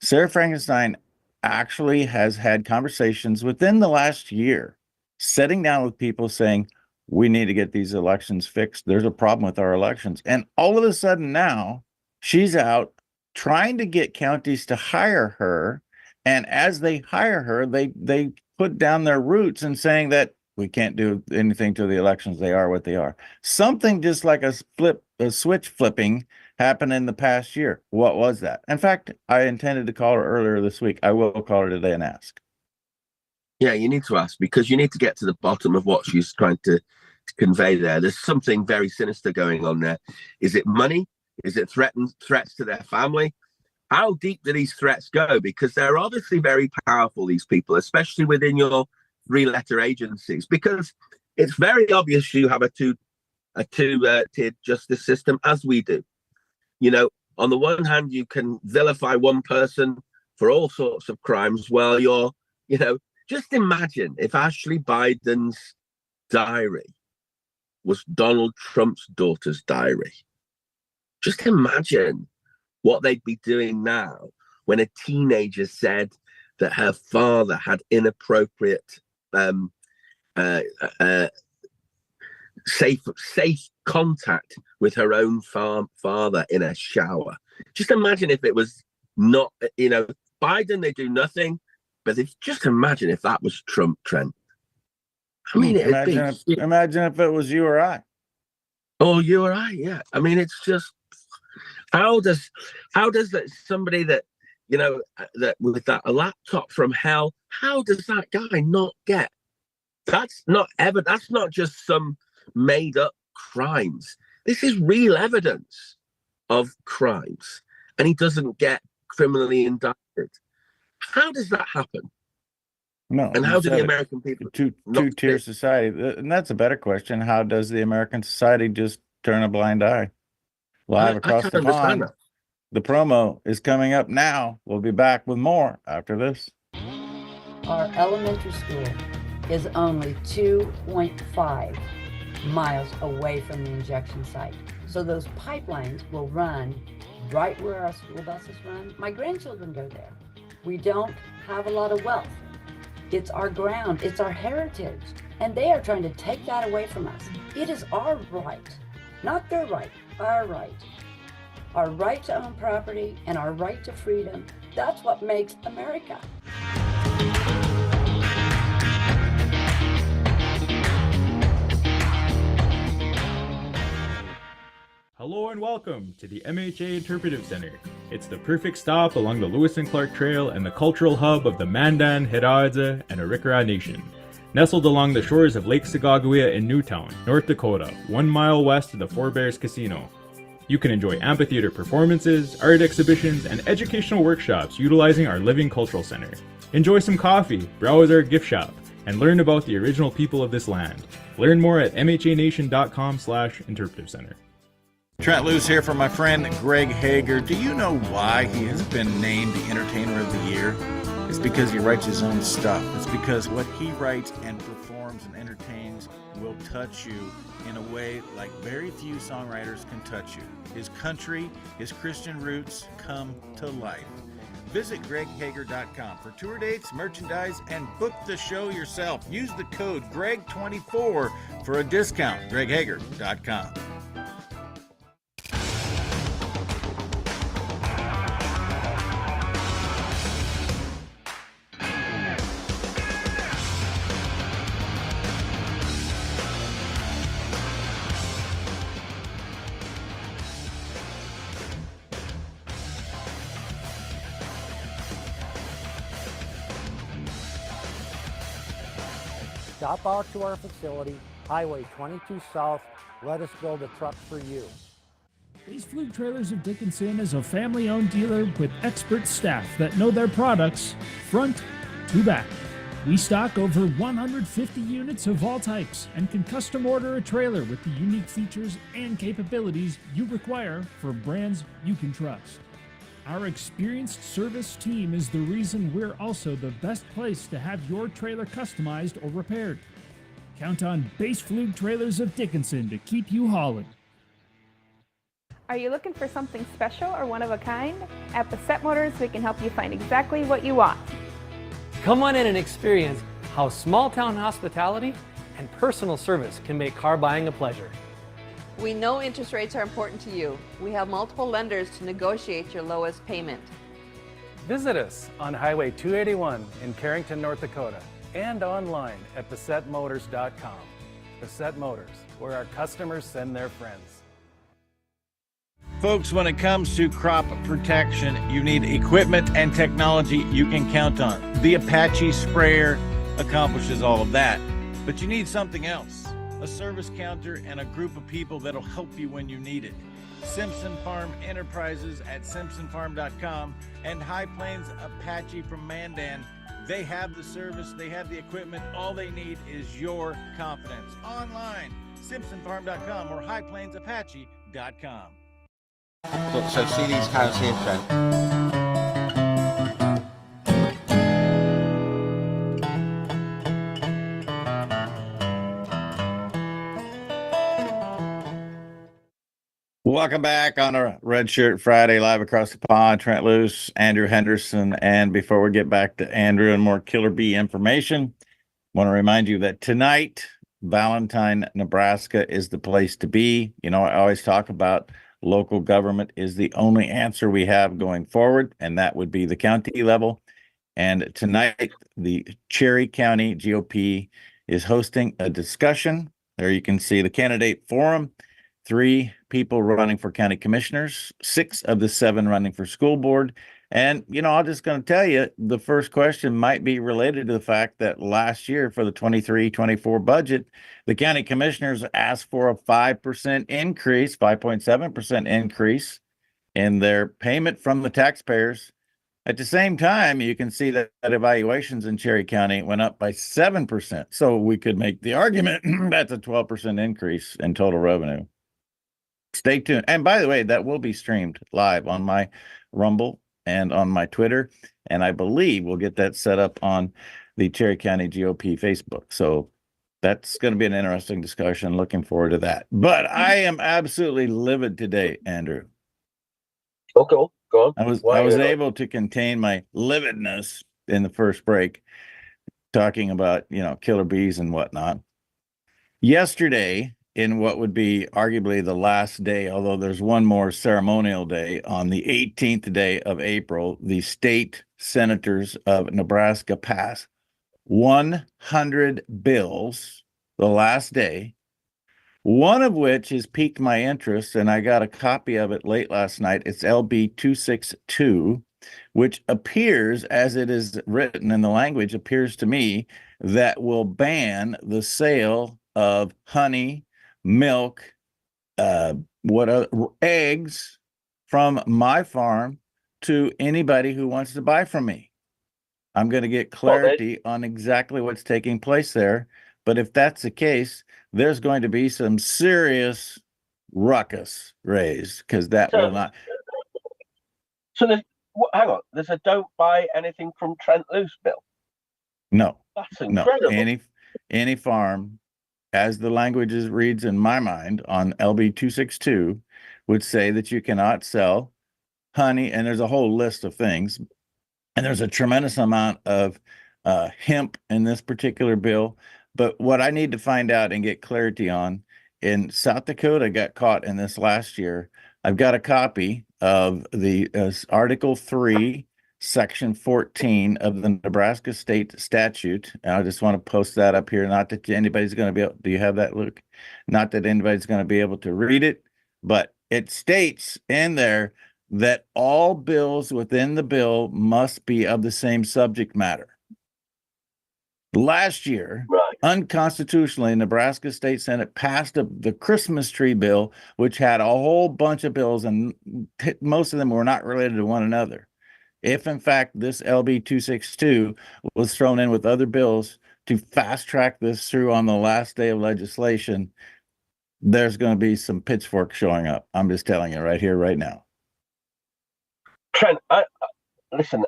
Sarah Frankenstein actually has had conversations within the last year, sitting down with people saying, we need to get these elections fixed. There's a problem with our elections. And all of a sudden now she's out trying to get counties to hire her. And as they hire her, they put down their roots and saying that we can't do anything to the elections. They are what they are. Something just like a switch flipping happened in the past year. What was that? In fact, I intended to call her earlier this week. I will call her today and ask. Yeah, you need to ask, because you need to get to the bottom of what she's trying to convey there. There's something very sinister going on there. Is it money? Is it threats to their family? How deep do these threats go? Because they're obviously very powerful, these people, especially within your three-letter agencies, because it's very obvious you have a two-tiered justice system, as we do. You know, on the one hand, you can vilify one person for all sorts of crimes. Well, just imagine if Ashley Biden's diary was Donald Trump's daughter's diary. Just imagine what they'd be doing now when a teenager said that her father had inappropriate safe contact with her own father in a shower. Just imagine if it was not, Biden, they do nothing, but just imagine if that was Trump, Trent. I mean, imagine if it was you or I. Oh, you or I, yeah. I mean, it's just how does that somebody that that with a laptop from hell, how does that guy not get? That's not just some made up crimes. This is real evidence of crimes, and he doesn't get criminally indicted. How does that happen? No, and how do the American people two-tier society? And that's a better question. How does the American society just turn a blind eye? Live across the pond. The promo is coming up now. We'll be back with more after this. Our elementary school is only 2.5 miles away from the injection site. So those pipelines will run right where our school buses run. My grandchildren go there. We don't have a lot of wealth. It's our ground, it's our heritage, and they are trying to take that away from us. It is our right, not their right, our right. Our right to own property and our right to freedom. That's what makes America. Hello and welcome to the MHA Interpretive Center. It's the perfect stop along the Lewis and Clark Trail and the cultural hub of the Mandan, Hidatsa, and Arikara Nation. Nestled along the shores of Lake Sagagawea in Newtown, North Dakota, 1 mile west of the Four Bears Casino. You can enjoy amphitheater performances, art exhibitions, and educational workshops utilizing our Living Cultural Center. Enjoy some coffee, browse our gift shop, and learn about the original people of this land. Learn more at mhanation.com/interpretive center. Trent Loos here for my friend Greg Hager. Do you know why he has been named the Entertainer of the Year? It's because he writes his own stuff. It's because what he writes and performs and entertains will touch you in a way like very few songwriters can touch you. His country, his Christian roots come to life. Visit greghager.com for tour dates, merchandise, and book the show yourself. Use the code GREG24 for a discount. greghager.com. Stop out to our facility, Highway 22 South. Let us build a truck for you. Base Fluke Trailers of Dickinson is a family-owned dealer with expert staff that know their products front to back. We stock over 150 units of all types and can custom order a trailer with the unique features and capabilities you require for brands you can trust. Our experienced service team is the reason we're also the best place to have your trailer customized or repaired. Count on Base Fluke Trailers of Dickinson to keep you hauling. Are you looking for something special or one of a kind? At Bassett Motors, we can help you find exactly what you want. Come on in and experience how small town hospitality and personal service can make car buying a pleasure. We know interest rates are important to you. We have multiple lenders to negotiate your lowest payment. Visit us on Highway 281 in Carrington, North Dakota, and online at BassettMotors.com. Bassett Motors, where our customers send their friends. Folks, when it comes to crop protection, you need equipment and technology you can count on. The Apache sprayer accomplishes all of that, but you need something else. A service counter and a group of people that'll help you when you need it. Simpson Farm Enterprises at simpsonfarm.com and High Plains Apache from Mandan. They have the service, they have the equipment. All they need is your confidence. Online, simpsonfarm.com or highplainsapache.com. So see these cows here, Trent? Welcome back on a Red Shirt Friday, live across the pond. Trent Loos, Andrew Henderson. And before we get back to Andrew and more Killer Bee information, I want to remind you that tonight, Valentine, Nebraska is the place to be. You know, I always talk about local government is the only answer we have going forward, and that would be the county level. And tonight, the Cherry County GOP is hosting a discussion. There you can see the candidate forum. 3 people running for county commissioners, 6 of the 7 running for school board. And, you know, I'm just going to tell you, the first question might be related to the fact that last year for the 23-24 budget, the county commissioners asked for a 5% increase, 5.7% increase in their payment from the taxpayers. At the same time, you can see that evaluations in Cherry County went up by 7%. So we could make the argument that's a 12% increase in total revenue. Stay tuned. And by the way, that will be streamed live on my Rumble and on my Twitter. And I believe we'll get that set up on the Cherry County GOP Facebook. So that's going to be an interesting discussion. Looking forward to that. But I am absolutely livid today, Andrew. Okay, go on. I was able to contain my lividness in the first break, talking about, you know, killer bees and whatnot. Yesterday, in what would be arguably the last day, although there's one more ceremonial day, on the 18th day of April, the state senators of Nebraska passed 100 bills the last day, one of which has piqued my interest, and I got a copy of it late last night. It's LB 262, which appears, as it is written in the language, appears to me that will ban the sale of honey, milk, eggs from my farm to anybody who wants to buy from me. I'm going to get clarity on exactly what's taking place there. But if that's the case, there's going to be some serious ruckus raised, because that will not. So hang on, there's a don't buy anything from Trent Loos bill. No, that's incredible. No, any farm, as the language reads in my mind on LB 262, would say that you cannot sell honey, and there's a whole list of things, and there's a tremendous amount of hemp in this particular bill. But what I need to find out and get clarity on, in South Dakota got caught in this last year. I've got a copy of the Article 3, Section 14 of the Nebraska State Statute. And I just want to post that up here. Not that anybody's going to be able, do you have that, Luke? Not that anybody's going to be able to read it, but it states in there that all bills within the bill must be of the same subject matter. Last year, unconstitutionally, Nebraska State Senate passed the Christmas tree bill, which had a whole bunch of bills, and most of them were not related to one another. If, in fact, this LB 262 was thrown in with other bills to fast track this through on the last day of legislation, there's going to be some pitchforks showing up. I'm just telling you right here, right now. Trent, listen,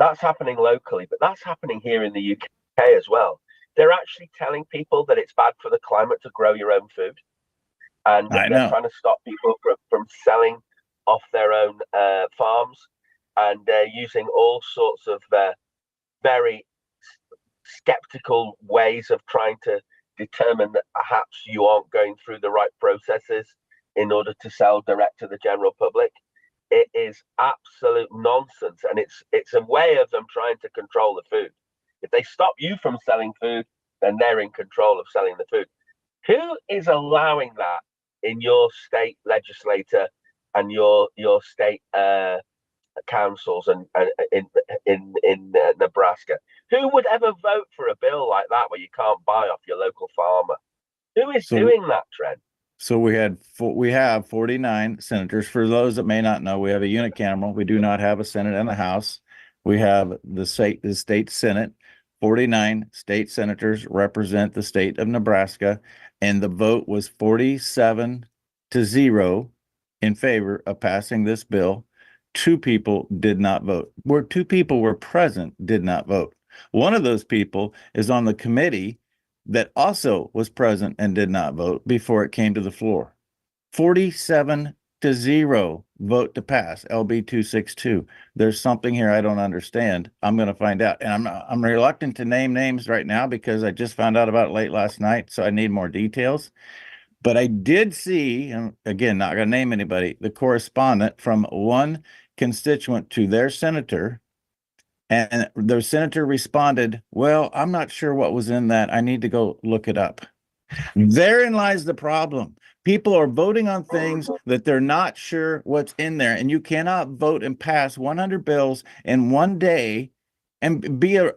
that's happening locally, but that's happening here in the UK as well. They're actually telling people that it's bad for the climate to grow your own food. And they're trying to stop people from selling off their own farms, and they're using all sorts of very skeptical ways of trying to determine that perhaps you aren't going through the right processes in order to sell direct to the general public. It is absolute nonsense, and it's a way of them trying to control the food. If they stop you from selling food, then they're in control of selling the food. Who is allowing that in your state legislature and your state councils and in Nebraska? Who would ever vote for a bill like that where you can't buy off your local farmer? Who is doing that, Trent? So we have 49 senators. For those that may not know, we have a unicameral. We do not have a Senate and a House. We have the state Senate. 49 state senators represent the state of Nebraska, and the vote was 47-0 in favor of passing this bill. 2 people did not vote. 2 people were present, did not vote. One of those people is on the committee that also was present and did not vote before it came to the floor. 47-0 vote to pass LB 262. There's something here I don't understand. I'm going to find out. And I'm reluctant to name names right now because I just found out about it late last night, so I need more details. But I did see, and again, not going to name anybody, the correspondent from one constituent to their senator, and their senator responded, "Well, I'm not sure what was in that. I need to go look it up." Therein lies the problem. People are voting on things that they're not sure what's in there, and you cannot vote and pass 100 bills in one day and be a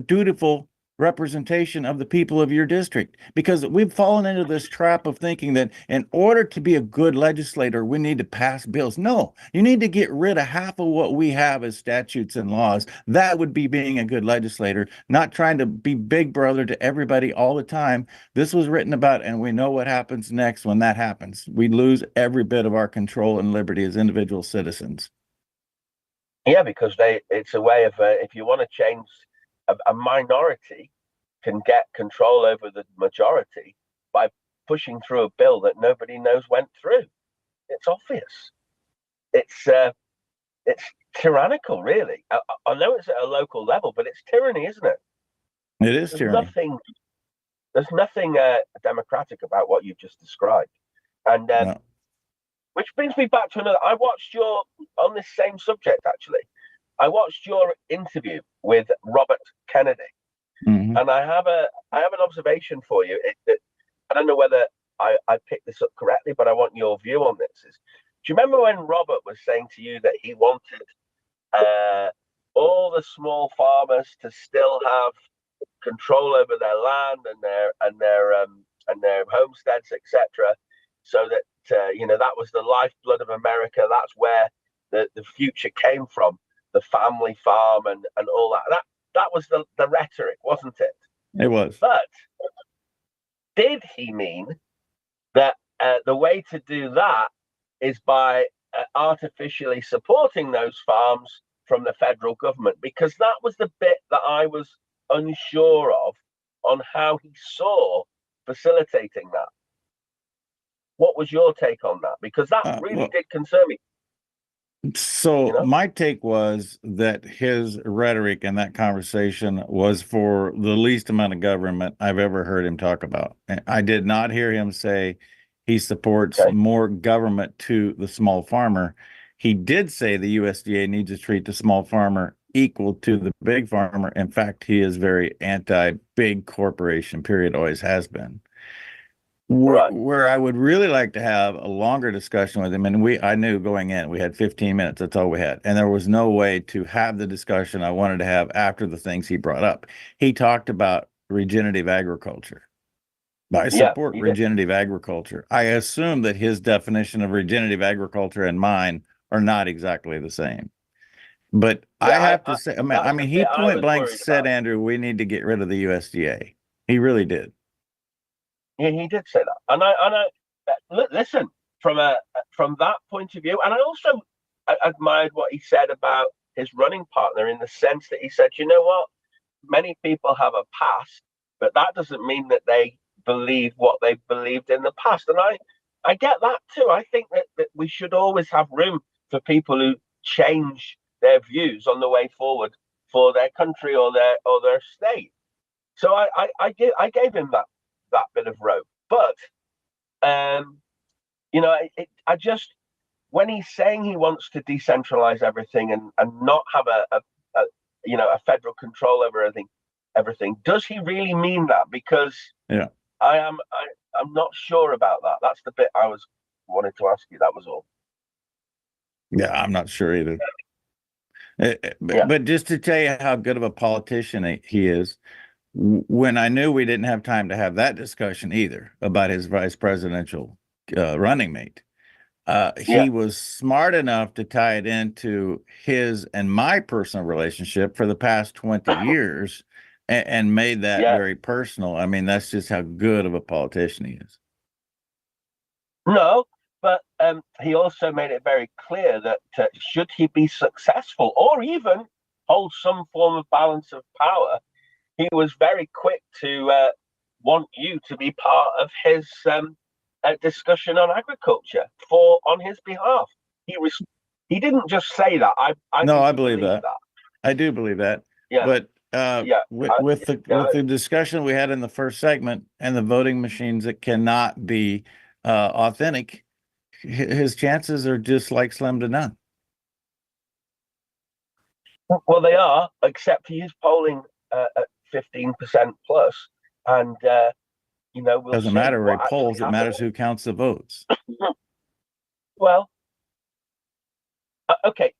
dutiful representation of the people of your district, because we've fallen into this trap of thinking that in order to be a good legislator, we need to pass bills. No, you need to get rid of half of what we have as statutes and laws. That would be being a good legislator, not trying to be big brother to everybody all the time. This was written about, and we know what happens next when that happens. We lose every bit of our control and liberty as individual citizens. Yeah, because it's a way of, if you want to change, a minority can get control over the majority by pushing through a bill that nobody knows went through. It's obvious. It's tyrannical, really. I know it's at a local level, but it's tyranny, isn't it? It is tyranny. There's nothing democratic about what you've just described. And No. which brings me back to another. I watched on this same subject, actually. I watched your interview with Robert Kennedy, and I have an observation for you. I don't know whether I picked this up correctly, but I want your view on this. Do you remember when Robert was saying to you that he wanted all the small farmers to still have control over their land and their homesteads, etc., so that that was the lifeblood of America. That's where the future came from. The family farm and all that. That was the rhetoric, wasn't it? It was. But did he mean that the way to do that is by artificially supporting those farms from the federal government? Because that was the bit that I was unsure of on how he saw facilitating that. What was your take on that? Because that really did concern me. So my take was that his rhetoric in that conversation was for the least amount of government I've ever heard him talk about. I did not hear him say he supports more government to the small farmer. He did say the USDA needs to treat the small farmer equal to the big farmer. In fact, he is very anti-big corporation, period, always has been. Where I would really like to have a longer discussion with him, and I knew going in, we had 15 minutes, that's all we had. And there was no way to have the discussion I wanted to have after the things he brought up. He talked about regenerative agriculture. I support regenerative agriculture. I assume that his definition of regenerative agriculture and mine are not exactly the same. But I have to say, I mean, he point blank said, Andrew, we need to get rid of the USDA. He really did. Yeah, he did say that, and I listen from that point of view, and I also admired what he said about his running partner in the sense that he said, you know what, many people have a past, but that doesn't mean that they believe what they believed in the past, and I get that too. I think that we should always have room for people who change their views on the way forward for their country or their state. So I gave him that bit of rope, but I just, when he's saying he wants to decentralize everything and not have a federal control over everything, does he really mean that? Because I'm not sure about that. That's the bit I wanted to ask you. That was all. Yeah, I'm not sure either. But just to tell you how good of a politician he is, when I knew we didn't have time to have that discussion either about his vice presidential running mate, he was smart enough to tie it into his and my personal relationship for the past 20 years and made that very personal. I mean, that's just how good of a politician he is. No, but he also made it very clear that should he be successful or even hold some form of balance of power, he was very quick to want you to be part of his a discussion on agriculture on his behalf. He didn't just say that. I believe that. I do believe that. Yeah. But with the discussion we had in the first segment and the voting machines that cannot be authentic, his chances are just like slim to none. Well, they are, except he is polling at 15% plus, and we'll doesn't matter where he polls; it matters who counts the votes. Well, okay,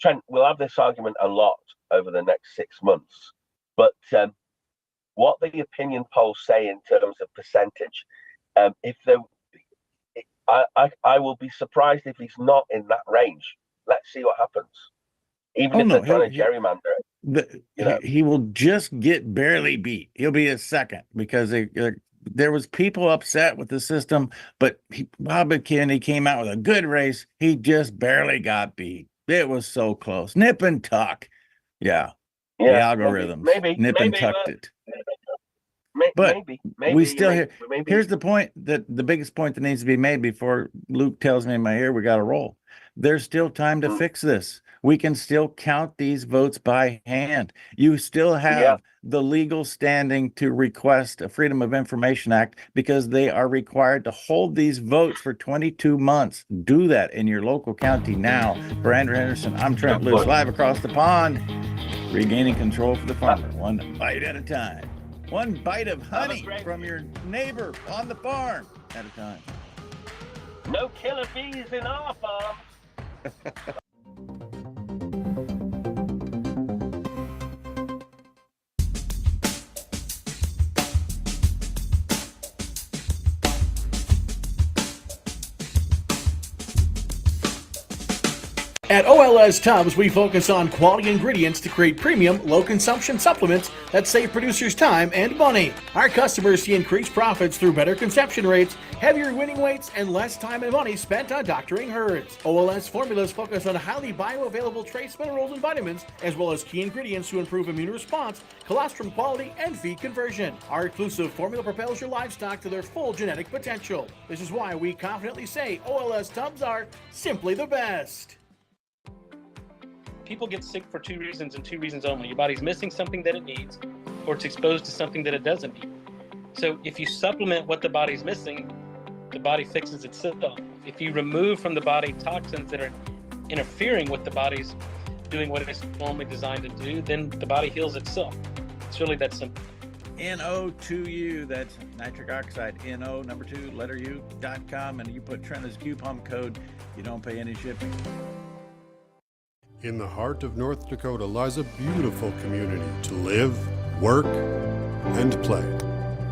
Trent, we'll have this argument a lot over the next 6 months, but what the opinion polls say in terms of percentage, I will be surprised if he's not in that range. Let's see what happens. Even if they're trying to gerrymander it. He will just get barely beat. He'll be a second because there was people upset with the system, but Bob McKinney came out with a good race. He just barely got beat. It was so close. Nip and tuck. Yeah. The algorithms. Maybe nip and tucked it. But here's the point, that the biggest point that needs to be made before Luke tells me in my ear we got to roll. There's still time to fix this. We can still count these votes by hand. You still have the legal standing to request a Freedom of Information Act because they are required to hold these votes for 22 months. Do that in your local county now. For Andrew Henderson, I'm Trent Loos, live across the pond, regaining control for the farmer, one bite at a time. One bite of honey from your neighbor on the farm at a time. No killer bees in our farm. At OLS Tubs, we focus on quality ingredients to create premium, low-consumption supplements that save producers time and money. Our customers see increased profits through better conception rates, heavier winning weights, and less time and money spent on doctoring herds. OLS formulas focus on highly bioavailable trace minerals and vitamins, as well as key ingredients to improve immune response, colostrum quality, and feed conversion. Our exclusive formula propels your livestock to their full genetic potential. This is why we confidently say OLS Tubs are simply the best. People get sick for two reasons and two reasons only. Your body's missing something that it needs, or it's exposed to something that it doesn't need. So if you supplement what the body's missing, the body fixes itself. If you remove from the body toxins that are interfering with the body's doing what it's normally designed to do, then the body heals itself. It's really that simple. NO2U, that's nitric oxide, NO, number 2, letter U.com, and you put Trent as coupon code, you don't pay any shipping. In the heart of North Dakota lies a beautiful community to live, work, and play.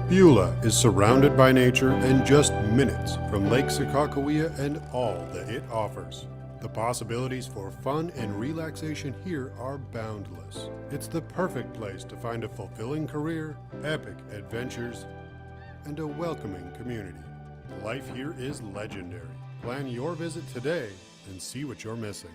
Beulah is surrounded by nature and just minutes from Lake Sakakawea and all that it offers. The possibilities for fun and relaxation here are boundless. It's the perfect place to find a fulfilling career, epic adventures, and a welcoming community. Life here is legendary. Plan your visit today and see what you're missing.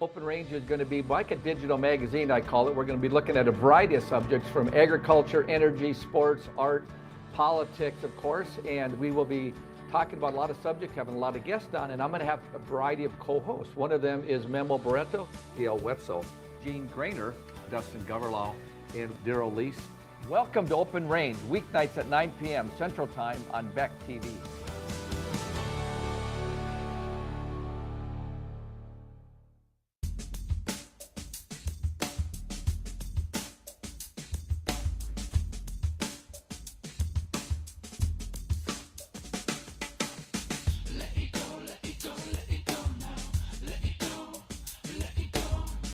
Open Range is going to be like a digital magazine, I call it. We're going to be looking at a variety of subjects from agriculture, energy, sports, art, politics, of course, and we will be talking about a lot of subjects, having a lot of guests on, and I'm going to have a variety of co-hosts. One of them is Memo Barreto, Gail Wetzel, Gene Grainer, Dustin Goverlau, and Daryl Lease. Welcome to Open Range, weeknights at 9 p.m. Central Time on Beck TV.